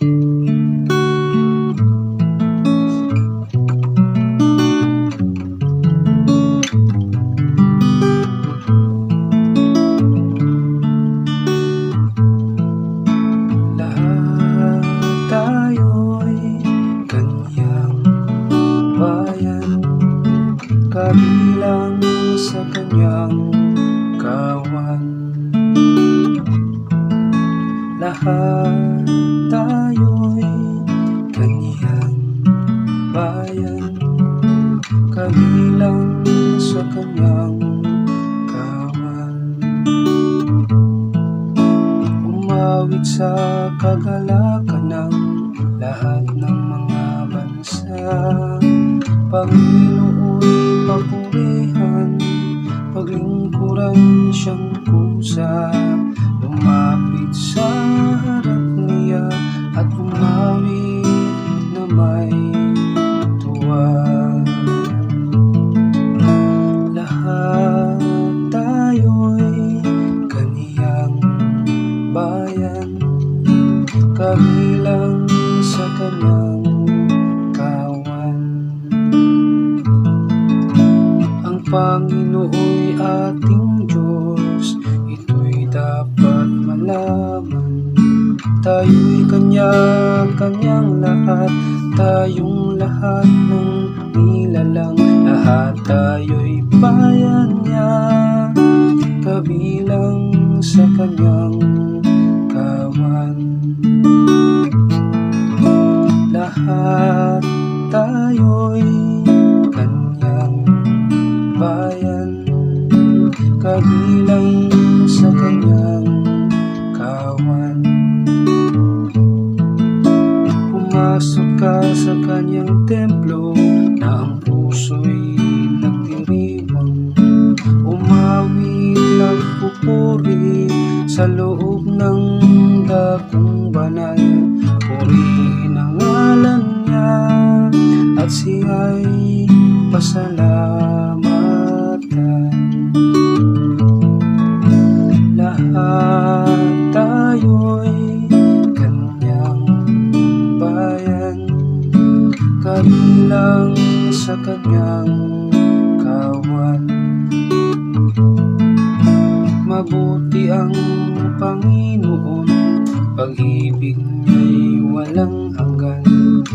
Lahat tayo'y kanyang bayan, kabilang sa kanyang kawan. Lahat tayo'y kanyang bayan, kabilang sa kanyang kawan. Umawit sa kagalakan ng lahat ng mga bansa, Panginoo'y papurihan, paglingkuran siyang kusa. Lumapit sa harap niya at umawit na may tuwa. Lahat tayo'y kaniyang bayan, kabilang sa kanyang kawan. Ang Panginoo'y ating Diyos, ito'y dapat malaman. Tayo'y kanya-kanyang lahat, tayong lahat ng nilalang. Lahat tayo'y bayan niya, kabilang sa kanyang kawan. Lahat tayo'y kanyang bayan, kabilang sa kanyang kawan. Pumasok ka sa kanyang templo na ang puso'y nagdiriwang. Umawit ng pupuri sa loob ng dakong banal. Purihin ang ngalan niya at siya'y pasalamatan. Lahat tayo'y kanyang bayan, kabilang sa kanyang kawan. Mabuti ang Panginoon, pag-ibig niya'y walang hanggan.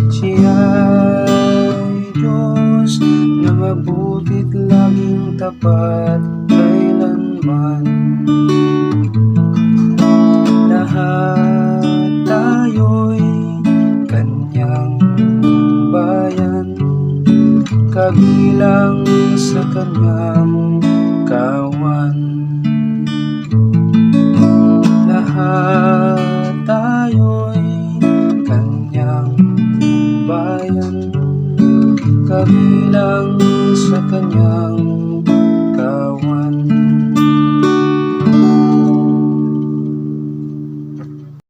Siya'y Diyos na mabutit laging tapat kailanman. Lahat tayo'y kanyang bayan, kabilang sa kanyang kawan. Lahat tayo'y kanyang bayan, kabilang sa kanyang